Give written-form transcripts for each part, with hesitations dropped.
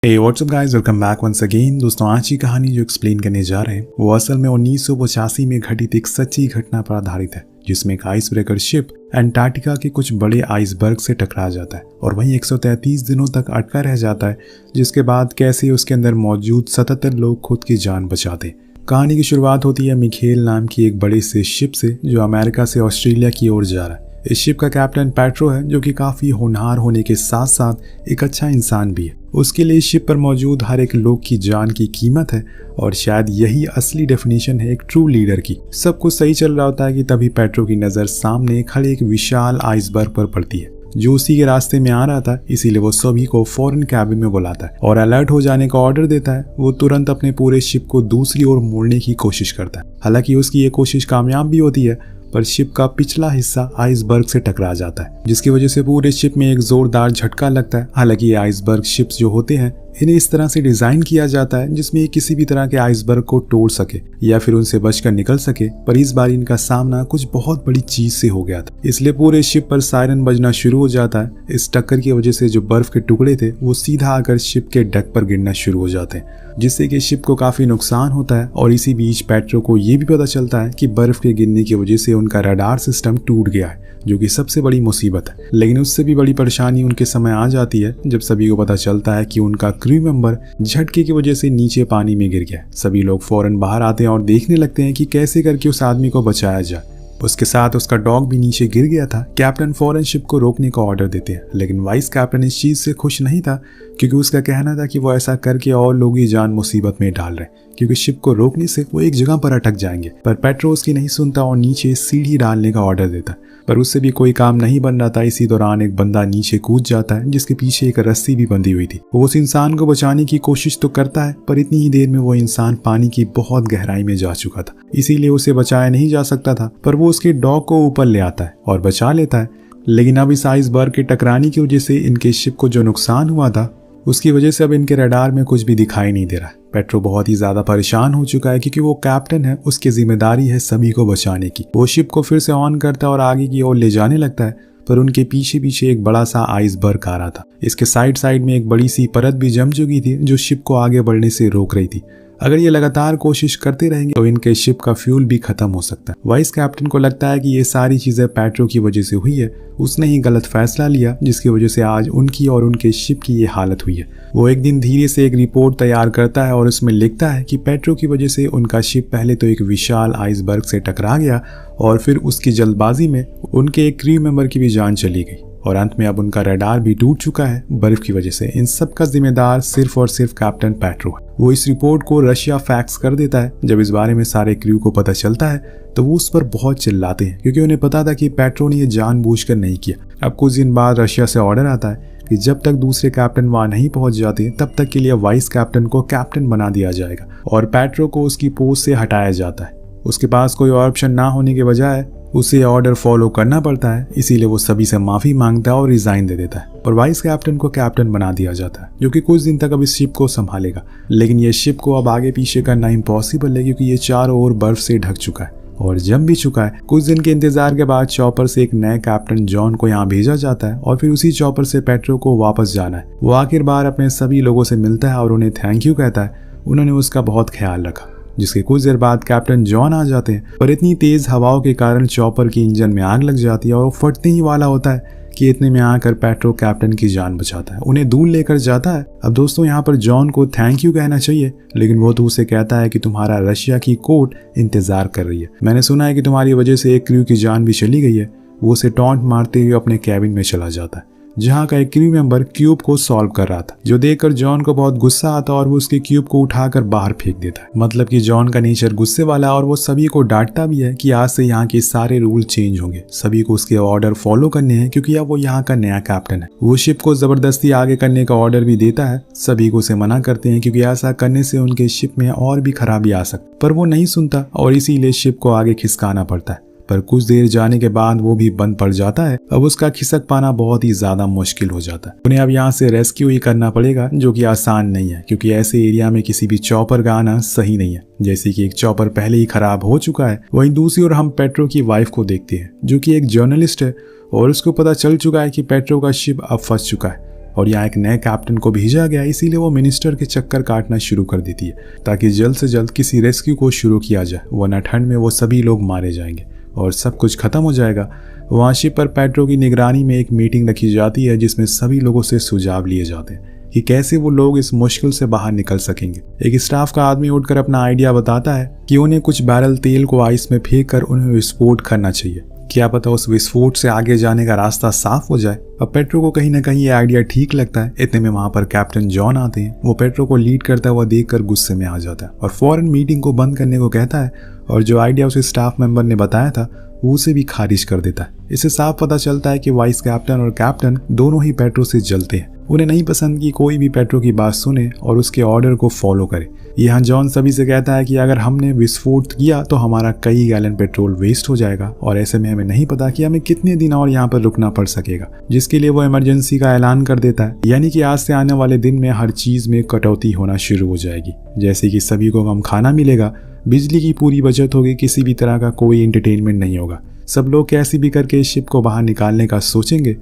Hey, what's up guys? Welcome back once again। दोस्तों, आज की कहानी जो एक्सप्लेन करने जा रहे हैं वो असल में 1985 में घटित एक सच्ची घटना पर आधारित है, जिसमें एक आइस ब्रेकर शिप अंटार्कटिका के कुछ बड़े आइसबर्ग से टकरा जाता है और वहीं 133 दिनों तक अटका रह जाता है, जिसके बाद कैसे उसके अंदर मौजूद 77 लोग खुद की जान बचाते। कहानी की शुरुआत होती है मिखेल नाम की एक बड़े से शिप से जो अमेरिका से ऑस्ट्रेलिया की ओर जा रहा है। इस शिप का कैप्टन पेट्रो है, जो कि काफी होनहार होने के साथ साथ एक अच्छा इंसान भी है। उसके लिए शिप पर मौजूद हर एक लोग की जान की कीमत है और शायद यही असली डेफिनेशन है एक ट्रू लीडर की। सब कुछ सही चल रहा होता है कि तभी पेट्रो की नजर सामने खड़े एक विशाल आइसबर्ग पर पड़ती है जो उसी के रास्ते में आ रहा था। इसीलिए वो सभी को फौरन कैबिन में बुलाता है और अलर्ट हो जाने का ऑर्डर देता है। वो तुरंत अपने पूरे शिप को दूसरी ओर मोड़ने की कोशिश करता है। हालांकि उसकी ये कोशिश कामयाब भी होती है, पर शिप का पिछला हिस्सा आइसबर्ग से टकरा जाता है, जिसकी वजह से पूरे शिप में एक जोरदार झटका लगता है। हालांकि ये आइसबर्ग शिप्स जो होते हैं, इन्हें इस तरह से डिजाइन किया जाता है जिसमें ये किसी भी तरह के आइसबर्ग को तोड़ सके या फिर उनसे बचकर निकल सके। पर इस बार इनका सामना कुछ बहुत बड़ी चीज से हो गया था, इसलिए पूरे शिप पर सायरन बजना शुरू हो जाता है। इस टक्कर की वजह से जो बर्फ के टुकड़े थे वो सीधा आकर शिप के डेक पर गिरना शुरू हो जाते हैं, जिससे कि शिप को काफी नुकसान होता है। और इसी बीच पेट्रो को ये भी पता चलता है कि बर्फ के गिरने की वजह से उनका रडार सिस्टम टूट गया है, जो कि सबसे बड़ी मुसीबत है। लेकिन उससे भी बड़ी परेशानी उनके समय आ जाती है जब सभी को पता चलता है कि उनका क्रू मेंबर झटके की वजह से नीचे पानी में गिर गया। सभी लोग फौरन बाहर आते हैं और देखने लगते हैं कि कैसे करके उस आदमी को बचाया जाए। उसके साथ उसका डॉग भी नीचे गिर गया था। कैप्टन फौरन शिप को रोकने का ऑर्डर देते हैं, लेकिन वाइस कैप्टन इस चीज से खुश नहीं था, क्योंकि उसका कहना था कि वो ऐसा करके और लोगों की जान मुसीबत में डाल रहे हैं, क्योंकि शिप को रोकने से वो एक जगह पर अटक जाएंगे। पर पेट्रो उसकी नहीं सुनता और नीचे सीढ़ी डालने का ऑर्डर देता है, पर उससे भी कोई काम नहीं बन रहा था। इसी दौरान एक बंदा नीचे कूद जाता है, जिसके पीछे एक रस्सी भी बंधी हुई थी। वो उस इंसान को बचाने की कोशिश तो करता है, पर इतनी ही देर में वो इंसान पानी की बहुत गहराई में जा चुका था, इसीलिए उसे बचाया नहीं जा सकता था। पर वो उसके डॉग को ऊपर ले आता है और बचा लेता है। लेकिन अब इस आइसबर्ग के टकराने की वजह से इनके शिप को जो नुकसान हुआ था, उसकी वजह से अब इनके रडार में कुछ भी दिखाई नहीं दे रहा है। पेट्रो बहुत ही ज्यादा परेशान हो चुका है, क्योंकि वो कैप्टन है, उसकी जिम्मेदारी है सभी को बचाने की। वो शिप को फिर से ऑन करता है और आगे की ओर ले जाने लगता है, पर उनके पीछे पीछे एक बड़ा सा आइसबर्ग आ रहा था। इसके साइड साइड में एक बड़ी सी परत भी जम चुकी थी, जो शिप को आगे बढ़ने से रोक रही थी। अगर ये लगातार कोशिश करते रहेंगे तो इनके शिप का फ्यूल भी खत्म हो सकता है। वाइस कैप्टन को लगता है कि ये सारी चीजें पेट्रो की वजह से हुई है। उसने ही गलत फैसला लिया, जिसकी वजह से आज उनकी और उनके शिप की ये हालत हुई है। वो एक दिन धीरे से एक रिपोर्ट तैयार करता है और उसमें लिखता है कि पेट्रो की वजह से उनका शिप पहले तो एक विशाल आइसबर्ग से टकरा गया और फिर उसकी जल्दबाजी में उनके एक क्रू मेंबर की भी जान चली गई और अंत में अब उनका रडार भी टूट चुका है बर्फ की वजह से। इन सब का जिम्मेदार सिर्फ और सिर्फ कैप्टन पेट्रो है। वो इस रिपोर्ट को रशिया फैक्स कर देता है। जब इस बारे में सारे क्रू को पता चलता है तो वो उस पर बहुत चिल्लाते हैं, क्योंकि उन्हें पता था कि पेट्रो ने ये जानबूझकर नहीं किया। अब कुछ दिन बाद रशिया से ऑर्डर आता है कि जब तक दूसरे कैप्टन वहां नहीं पहुंच जाते तब तक के लिए वाइस कैप्टन को कैप्टन बना दिया जाएगा और पेट्रो को उसकी पोस्ट से हटाया जाता है। उसके पास कोई ऑप्शन ना होने के बजाय उसे ऑर्डर फॉलो करना पड़ता है, इसीलिए वो सभी से माफी मांगता है और रिजाइन दे देता है। और वाइस कैप्टन को कैप्टन बना दिया जाता है, जो कि कुछ दिन तक अब इस शिप को संभालेगा। लेकिन ये शिप को अब आगे पीछे करना इम्पॉसिबल है, क्योंकि ये चारों ओर बर्फ से ढक चुका है और जम भी चुका है। कुछ दिन के इंतजार के बाद चॉपर से एक नए कैप्टन जॉन को यहाँ भेजा जाता है और फिर उसी चॉपर से पेट्रो को वापस जाना है। वो आखिर बार अपने सभी लोगों से मिलता है और उन्हें थैंक यू कहता है। उन्होंने उसका बहुत ख्याल रखा। जिसके कुछ देर बाद कैप्टन जॉन आ जाते हैं, पर इतनी तेज हवाओं के कारण चॉपर की इंजन में आग लग जाती है और वो फटने ही वाला होता है कि इतने में आकर पेट्रो कैप्टन की जान बचाता है, उन्हें दूर लेकर जाता है। अब दोस्तों, यहाँ पर जॉन को थैंक यू कहना चाहिए, लेकिन वो तो उसे कहता है कि तुम्हारा रशिया की कोर्ट इंतजार कर रही है। मैंने सुना है कि तुम्हारी वजह से एक क्रू की जान भी चली गई है। वो उसे टॉन्ट मारते हुए अपने कैबिन में चला जाता है, जहाँ का एक क्रू मेंबर क्यूब को सॉल्व कर रहा था, जो देखकर जॉन को बहुत गुस्सा आता है और वो उसके क्यूब को उठाकर बाहर फेंक देता है। मतलब कि जॉन का नेचर गुस्से वाला है और वो सभी को डांटता भी है कि आज से यहाँ के सारे रूल चेंज होंगे, सभी को उसके ऑर्डर फॉलो करने हैं, क्योंकि अब वो यहाँ का नया कैप्टन है। वो शिप को जबरदस्ती आगे करने का ऑर्डर भी देता है। सभी को उसे मना करते हैं, क्योंकि ऐसा करने से उनके शिप में और भी खराबी आ सकती, पर वो नहीं सुनता और इसीलिए शिप को आगे खिसकाना पड़ता है। पर कुछ देर जाने के बाद वो भी बंद पड़ जाता है। अब उसका खिसक पाना बहुत ही ज्यादा मुश्किल हो जाता है। उन्हें अब यहाँ से रेस्क्यू ही करना पड़ेगा, जो कि आसान नहीं है, क्योंकि ऐसे एरिया में किसी भी चॉपर का आना सही नहीं है। जैसे कि एक चॉपर पहले ही खराब हो चुका है, वहीं दूसरी ओर हम पेट्रो की वाइफ को देखते हैं, जो कि एक जर्नलिस्ट है और उसको पता चल चुका है कि पेट्रो का शिप अब फंस चुका है। और यहाँ एक नए कैप्टन को भेजा गया, इसीलिए वो मिनिस्टर के चक्कर काटना शुरू कर देती है ताकि जल्द से जल्द किसी रेस्क्यू को शुरू किया जाए, वरना ठंड में वो सभी लोग मारे जाएंगे और सब कुछ खत्म हो जाएगा। वहाँ शिप पर पेट्रो की निगरानी में एक मीटिंग रखी जाती है जिसमें सभी लोगों से सुझाव लिए जाते हैं कि कैसे वो लोग इस मुश्किल से बाहर निकल सकेंगे। एक स्टाफ का आदमी उठकर अपना आइडिया बताता है कि उन्हें कुछ बैरल तेल को आइस में फेंक कर उन्हें विस्फोट करना चाहिए, क्या पता उस विस्फोट से आगे जाने का रास्ता साफ हो जाए। अब पेट्रो को कहीं ना कहीं ये आइडिया ठीक लगता है। इतने में वहां पर कैप्टन जॉन आते हैं। वो पेट्रो को लीड करता हुआ देखकर गुस्से में आ जाता है और फौरन मीटिंग को बंद करने को कहता है और जो आइडिया उसे स्टाफ मेंबर ने बताया था वो उसे भी खारिज कर देता है। इससे साफ पता चलता है कि वाइस कैप्टन और कैप्टन दोनों ही पेट्रो से जलते हैं। उन्हें नहीं पसंद कि कोई भी पेट्रो की बात सुने और उसके ऑर्डर को फॉलो करे। यहाँ जॉन सभी से कहता है कि अगर हमने विस्फोट किया तो हमारा कई गैलन पेट्रोल वेस्ट हो जाएगा और ऐसे में हमें नहीं पता कि हमें कितने दिन और यहाँ पर रुकना पड़ सकेगा, जिसके लिए वो इमरजेंसी का ऐलान कर देता है। यानी कि आज से आने वाले दिन में हर चीज में कटौती होना शुरू हो जाएगी, जैसे कि सभी को कम खाना मिलेगा, बिजली की पूरी बचत होगी, किसी भी तरह का कोई एंटरटेनमेंट नहीं होगा। सब लोग कैसे भी करके इस शिप को बाहर निकालने का सोचेंगे।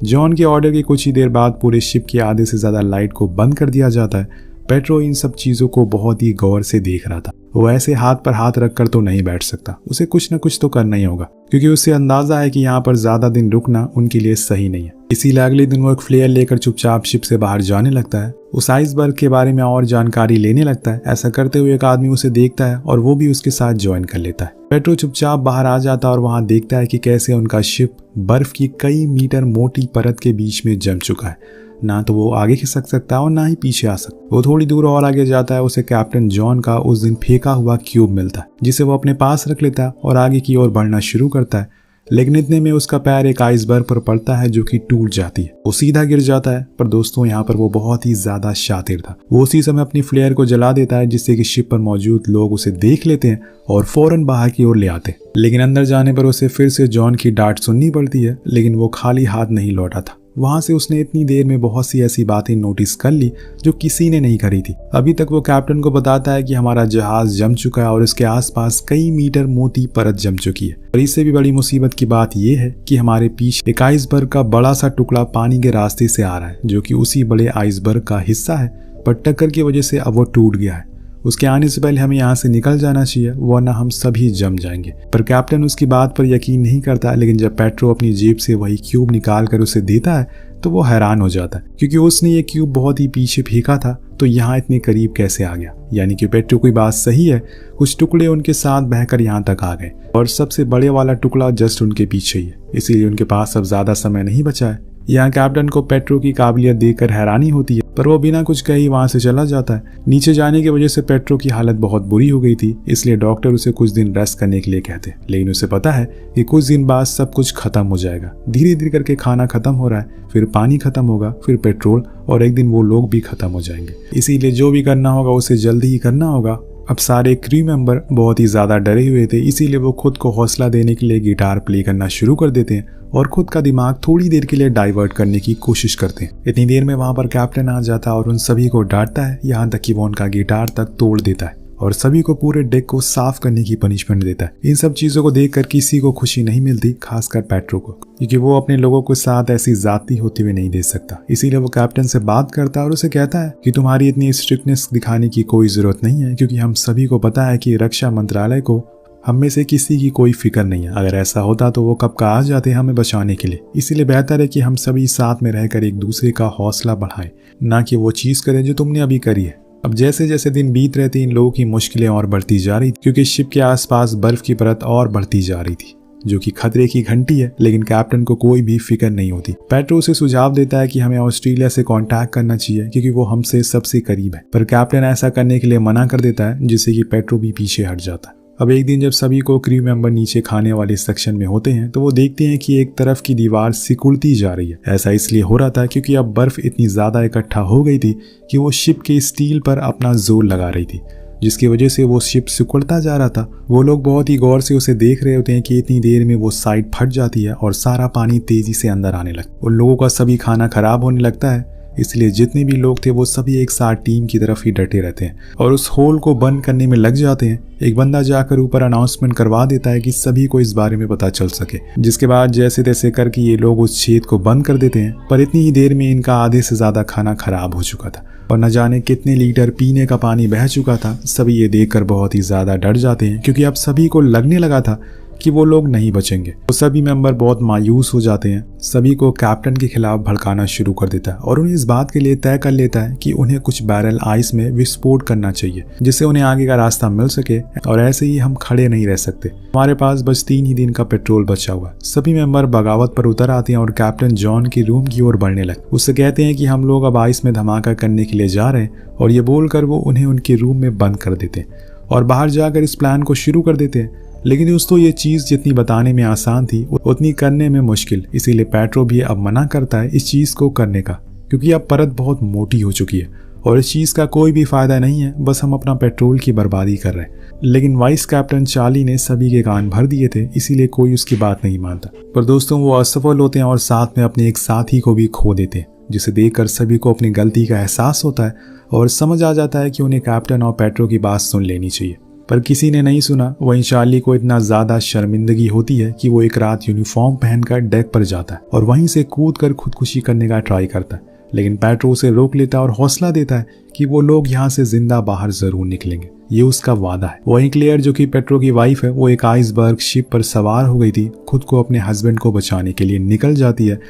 जॉन के ऑर्डर की कुछ ही देर बाद पूरे शिप के आधे से ज्यादा लाइट को बंद कर दिया जाता है। पेट्रो इन सब चीजों को बहुत ही गौर से देख रहा था। वो ऐसे हाथ पर हाथ रखकर तो नहीं बैठ सकता, उसे कुछ न कुछ तो करना ही होगा, क्योंकि उसे अंदाजा है कि यहाँ पर ज्यादा दिन रुकना उनके लिए सही नहीं है। इसीलिए अगले दिन वो एक फ्लेयर लेकर चुपचाप शिप से बाहर जाने लगता है। उस आइसबर्ग के बारे में और जानकारी लेने लगता है। ऐसा करते हुए एक आदमी उसे देखता है और वो भी उसके साथ ज्वाइन कर लेता है। पेट्रो चुपचाप बाहर आ जाता है और वहां देखता है कि कैसे उनका शिप बर्फ की कई मीटर मोटी परत के बीच में जम चुका है। ना तो वो आगे खिसक सकता है और ना ही पीछे आ सकता। वो थोड़ी दूर और आगे जाता है, उसे कैप्टन जॉन का उस दिन फेंका हुआ क्यूब मिलता है, जिसे वो अपने पास रख लेता है और आगे की ओर बढ़ना शुरू करता है। लेकिन इतने में उसका पैर एक आइसबर्ग पर पड़ता है जो कि टूट जाती है। वो सीधा गिर जाता है। पर दोस्तों यहाँ पर वो बहुत ही ज्यादा शातिर था। वो उसी समय अपनी फ्लेयर को जला देता है, जिससे कि शिप पर मौजूद लोग उसे देख लेते हैं और फौरन बाहर की ओर ले आते हैं। लेकिन अंदर जाने पर उसे फिर से जॉन की डांट सुननी पड़ती है, लेकिन वो खाली हाथ नहीं लौटा था। वहां से उसने इतनी देर में बहुत सी ऐसी बातें नोटिस कर ली जो किसी ने नहीं करी थी। अभी तक वो कैप्टन को बताता है कि हमारा जहाज जम चुका है और इसके आसपास कई मीटर मोटी परत जम चुकी है। और इससे भी बड़ी मुसीबत की बात यह है कि हमारे पीछे एक आइसबर्ग का बड़ा सा टुकड़ा पानी के रास्ते से आ रहा है, जो कि उसी बड़े आइसबर्ग का हिस्सा है, पर टक्कर की वजह से अब वो टूट गया है। उसके आने से पहले हमें यहाँ से निकल जाना चाहिए, वरना हम सभी जम जाएंगे। पर कैप्टन उसकी बात पर यकीन नहीं करता। लेकिन जब पेट्रो अपनी जेब से वही क्यूब निकाल कर उसे देता है तो वो हैरान हो जाता है, क्योंकि उसने ये क्यूब बहुत ही पीछे फेंका था, तो यहाँ इतने करीब कैसे आ गया। यानी कि पेट्रो की बात सही है, कुछ टुकड़े उनके साथ बहकर यहाँ तक आ गए और सबसे बड़े वाला टुकड़ा जस्ट उनके पीछे ही है, इसीलिए उनके पास अब ज्यादा समय नहीं बचा है। यहाँ कैप्टन को पेट्रो की काबिलियत देखकर हैरानी होती है, पर वो बिना कुछ कहे वहां से चला जाता है। नीचे जाने की वजह से पेट्रो की हालत बहुत बुरी हो गई थी, इसलिए डॉक्टर उसे कुछ दिन रेस्ट करने के लिए कहते हैं। लेकिन उसे पता है कि कुछ दिन बाद सब कुछ खत्म हो जाएगा। धीरे धीरे करके खाना खत्म हो रहा है, फिर पानी खत्म होगा, फिर पेट्रोल, और एक दिन वो लोग भी खत्म हो जाएंगे। इसीलिए जो भी करना होगा उसे जल्दी ही करना होगा। अब सारे क्रू मेंबर बहुत ही ज्यादा डरे हुए थे, इसीलिए वो खुद को हौसला देने के लिए गिटार प्ले करना शुरू कर देते हैं और खुद का दिमाग थोड़ी देर के लिए डाइवर्ट करने की कोशिश करते हैं। इतनी देर में वहां पर कैप्टन आ जाता है और उन सभी को डांटता है, यहाँ तक कि वो उनका गिटार तक तोड़ देता है और सभी को पूरे डेक को साफ करने की पनिशमेंट देता है। इन सब चीजों को देखकर किसी को खुशी नहीं मिलती, खासकर पेट्रो को, क्योंकि वो अपने लोगों के साथ ऐसी जाती होती हुई नहीं दे सकता। इसीलिए वो कैप्टन से बात करता है और उसे कहता है कि तुम्हारी इतनी स्ट्रिक्टनेस दिखाने की कोई जरूरत नहीं है, क्योंकि हम सभी को पता है कि रक्षा मंत्रालय को हम में से किसी की कोई फिक्र नहीं है। अगर ऐसा होता तो वो कब का आ जाते हमें बचाने के लिए। इसीलिए बेहतर है कि हम सभी साथ में रहकर एक दूसरे का हौसला बढ़ाएं, ना कि वो चीज करें जो तुमने अभी करी है। अब जैसे जैसे दिन बीत रहे थे, इन लोगों की मुश्किलें और बढ़ती जा रही थी, क्योंकि शिप के आसपास बर्फ की परत और बढ़ती जा रही थी, जो कि खतरे की घंटी है। लेकिन कैप्टन को कोई भी फिक्र नहीं होती। पेट्रो उसे सुझाव देता है कि हमें ऑस्ट्रेलिया से कांटेक्ट करना चाहिए, क्योंकि वो हमसे सबसे करीब है। पर कैप्टन ऐसा करने के लिए मना कर देता है, जिससे कि पेट्रो भी पीछे हट जाता है। अब एक दिन जब सभी को क्रू मेंबर नीचे खाने वाले सेक्शन में होते हैं, तो वो देखते हैं कि एक तरफ की दीवार सिकुड़ती जा रही है। ऐसा इसलिए हो रहा था क्योंकि अब बर्फ इतनी ज्यादा इकट्ठा हो गई थी कि वो शिप के स्टील पर अपना जोर लगा रही थी, जिसकी वजह से वो शिप सिकुड़ता जा रहा था। वो लोग बहुत ही गौर से उसे देख रहे होते हैं कि इतनी देर में वो साइड फट जाती है और सारा पानी तेजी से अंदर आने लगता है। उन लोगों का सभी खाना खराब होने लगता है। इसलिए जितने भी लोग थे वो सभी एक साथ टीम की तरफ ही डटे रहते हैं और उस होल को बंद करने में लग जाते हैं। एक बंदा जाकर ऊपर अनाउंसमेंट करवा देता है कि सभी को इस बारे में पता चल सके, जिसके बाद जैसे तैसे करके ये लोग उस छेद को बंद कर देते हैं। पर इतनी ही देर में इनका आधे से ज्यादा खाना खराब हो चुका था और न जाने कितने लीटर पीने का पानी बह चुका था। सभी ये देखकर बहुत ही ज्यादा डर जाते हैं क्योंकि अब सभी को लगने लगा था कि वो लोग नहीं बचेंगे। तो सभी मेंबर बहुत मायूस हो जाते हैं, सभी को कैप्टन के खिलाफ भड़काना शुरू कर देता है और उन्हें इस बात के लिए तय कर लेता है कि उन्हें कुछ बैरल आइस में विस्फोट करना चाहिए जिससे उन्हें आगे का रास्ता मिल सके और ऐसे ही हम खड़े नहीं रह सकते। हमारे पास बस 3 ही दिन का पेट्रोल बचा हुआ। सभी मेंबर बगावत पर उतर आते हैं और कैप्टन जॉन की रूम की ओर बढ़ने लगे। उससे कहते हैं कि हम लोग अब आइस में धमाका करने के लिए जा रहे हैं और ये बोलकर वो उन्हें उनके रूम में बंद कर देते हैं और बाहर जाकर इस प्लान को शुरू कर देते हैं। लेकिन दोस्तों ये चीज जितनी बताने में आसान थी उतनी करने में मुश्किल, इसीलिए पेट्रो भी अब मना करता है इस चीज को करने का क्योंकि अब परत बहुत मोटी हो चुकी है और इस चीज का कोई भी फायदा नहीं है, बस हम अपना पेट्रोल की बर्बादी कर रहे हैं। लेकिन वाइस कैप्टन चार्ली ने सभी के कान भर दिए थे, इसीलिए कोई उसकी बात नहीं मानता। पर दोस्तों वो असफल होते हैं और साथ में अपने एक साथी को भी खो देते हैं, जिसे देखकर सभी को अपनी गलती का एहसास होता है और समझ आ जाता है कि उन्हें कैप्टन और पेट्रो की बात सुन लेनी चाहिए। पर किसी ने नहीं सुना। वहीं चार्ली को इतना ज्यादा शर्मिंदगी होती है कि वो एक रात यूनिफॉर्म पहनकर डेक पर जाता है और वहीं से कूदकर खुदकुशी करने का ट्राई करता है, लेकिन पेट्रो उसे रोक लेता है और हौसला देता है कि वो लोग यहाँ से जिंदा बाहर जरूर निकलेंगे, ये उसका वादा है। वहीं क्लेयर जो कि पेट्रो की वाइफ है, वो एक आइसबर्ग शिप पर सवार हो गई थी, खुद को अपने हस्बैंड को बचाने के लिए निकल जाती है।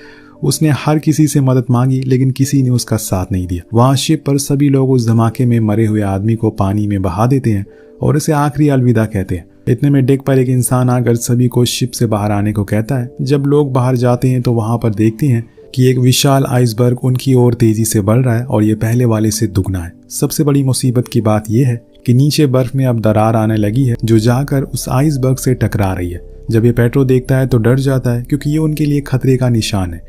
उसने हर किसी से मदद मांगी लेकिन किसी ने उसका साथ नहीं दिया। वहां शिप पर सभी लोग उस धमाके में मरे हुए आदमी को पानी में बहा देते हैं और उसे आखिरी अलविदा कहते हैं। इतने में डेक पर एक इंसान आकर सभी को शिप से बाहर आने को कहता है। जब लोग बाहर जाते हैं तो वहां पर देखते हैं कि एक विशाल आइसबर्ग उनकी ओर तेजी से बढ़ रहा है और ये पहले वाले से दुगना है। सबसे बड़ी मुसीबत की बात यह है कि नीचे बर्फ में अब दरार आने लगी है जो जाकर उस आइसबर्ग से टकरा रही है। जब ये पेट्रो देखता है तो डर जाता है क्योंकि ये उनके लिए खतरे का निशान है,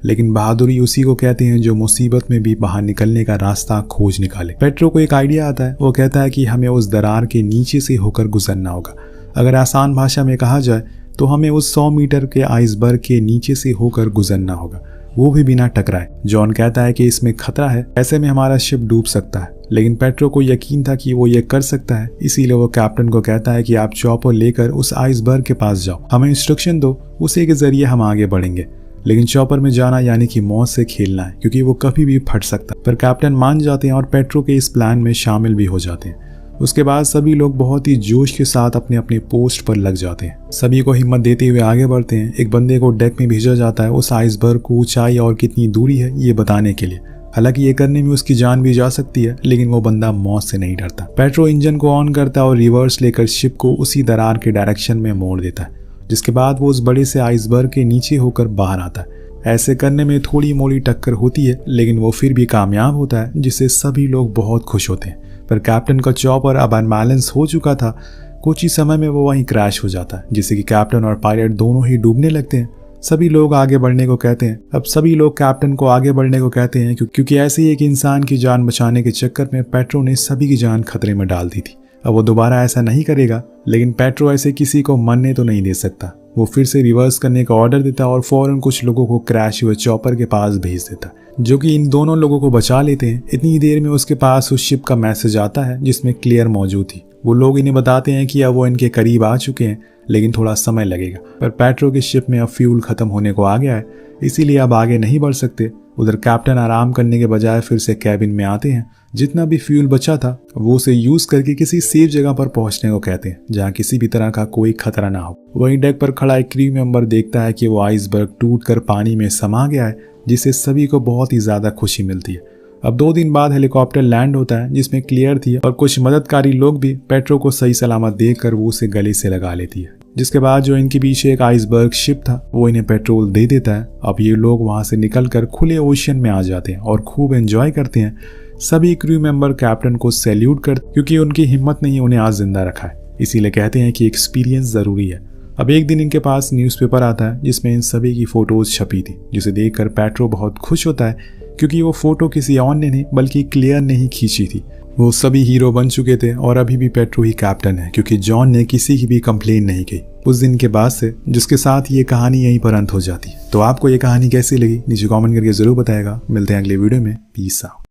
लेकिन बहादुरी उसी को कहते हैं जो मुसीबत में भी बाहर निकलने का रास्ता खोज निकाले। पेट्रो को एक आइडिया आता है। वो कहता है कि हमें उस दरार के नीचे से होकर गुजरना होगा। अगर आसान भाषा में कहा जाए तो हमें उस 100 मीटर के आइसबर्ग के नीचे से होकर गुजरना होगा, वो भी बिना टकराए। जॉन कहता है कि इसमें खतरा है, ऐसे में हमारा शिप डूब सकता है, लेकिन पेट्रो को यकीन था कि वो ये कर सकता है, इसीलिए वो कैप्टन को कहता है कि आप चॉपर लेकर उस आइसबर्ग के पास जाओ, हमें इंस्ट्रक्शन दो, उसी के जरिए हम आगे बढ़ेंगे। लेकिन चॉपर में जाना यानी कि मौत से खेलना है क्योंकि वो कभी भी फट सकता है। पर कैप्टन मान जाते हैं और पेट्रो के इस प्लान में शामिल भी हो जाते हैं। उसके बाद सभी लोग बहुत ही जोश के साथ अपने अपने पोस्ट पर लग जाते हैं। सभी को हिम्मत देते हुए आगे बढ़ते हैं। एक बंदे को डेक में भेजा जाता है उस आइसबर्ग को ऊंचाई और कितनी दूरी है ये बताने के लिए। हालांकि ये करने में उसकी जान भी जा सकती है, लेकिन वो बंदा मौत से नहीं डरता। पेट्रो इंजन को ऑन करता है और रिवर्स लेकर शिप को उसी दरार के डायरेक्शन में मोड़ देता है, जिसके बाद वो उस बड़े से आइसबर्ग के नीचे होकर बाहर आता है। ऐसे करने में थोड़ी मोड़ी टक्कर होती है, लेकिन वो फिर भी कामयाब होता है, जिससे सभी लोग बहुत खुश होते हैं। पर कैप्टन का चॉपर अब अनबैलेंस हो चुका था। कुछ ही समय में वो वहीं क्रैश हो जाता है, जिससे कि कैप्टन और पायलट दोनों ही डूबने लगते हैं। सभी लोग आगे बढ़ने को कहते हैं। अब सभी लोग कैप्टन को आगे बढ़ने को कहते हैं क्योंकि ऐसे ही एक इंसान की जान बचाने के चक्कर में पेट्रो ने सभी की जान खतरे में डाल दी थी। अब वो दोबारा ऐसा नहीं करेगा, लेकिन पेट्रो ऐसे किसी को मरने तो नहीं दे सकता। वो फिर से रिवर्स करने का ऑर्डर देता और फौरन कुछ लोगों को क्रैश हुए चॉपर के पास भेज देता, जो कि इन दोनों लोगों को बचा लेते हैं। इतनी देर में उसके पास उस शिप का मैसेज आता है जिसमें क्लियर मौजूद थी। वो लोग इन्हें बताते हैं कि अब वो इनके करीब आ चुके हैं, लेकिन थोड़ा समय लगेगा। पर पेट्रो की शिप में अब फ्यूल खत्म होने को आ गया है, इसीलिए अब आगे नहीं बढ़ सकते। उधर कैप्टन आराम करने के बजाय फिर से कैबिन में आते हैं। जितना भी फ्यूल बचा था वो उसे यूज करके किसी सेफ जगह पर पहुंचने को कहते हैं जहां किसी भी तरह का कोई खतरा ना हो। वहीं डेक पर खड़ा एक क्रू मेंबर देखता है कि वो आइसबर्ग टूटकर पानी में समा गया है, जिससे सभी को बहुत ही ज्यादा खुशी मिलती है। अब 2 दिन बाद हेलीकॉप्टर लैंड होता है जिसमें क्लियर थी और कुछ मददकारी लोग भी। पेट्रो को सही सलामत देखकर वो उसे गले से लगा लेती है, जिसके बाद जो इनके पीछे एक आइसबर्ग शिप था वो इन्हें पेट्रोल दे देता है। अब ये लोग वहां से निकलकर खुले ओशियन में आ जाते हैं और खूब एंजॉय करते हैं। सभी क्रू मेंबर कैप्टन को सैल्यूट करते क्योंकि उनकी हिम्मत नहीं उन्हें आज जिंदा रखा है, इसीलिए कहते हैं कि एक्सपीरियंस जरूरी है। अब एक दिन इनके पास न्यूज़पेपर आता है जिसमें इन सभी की फोटोज छपी थी, जिसे देखकर पेट्रो बहुत खुश होता है क्योंकि वो फोटो किसी और ने नहीं बल्कि क्लियर ने ही खींची थी। वो सभी हीरो बन चुके थे और अभी भी पेट्रो ही कैप्टन है, क्योंकि जॉन ने किसी की भी कंप्लेन नहीं की। उस दिन के बाद से जिसके साथ ये कहानी यहीं पर अंत हो जाती। तो आपको ये कहानी कैसी लगी नीचे कमेंट करके जरूर बताएगा। मिलते हैं अगले वीडियो में। Peace out.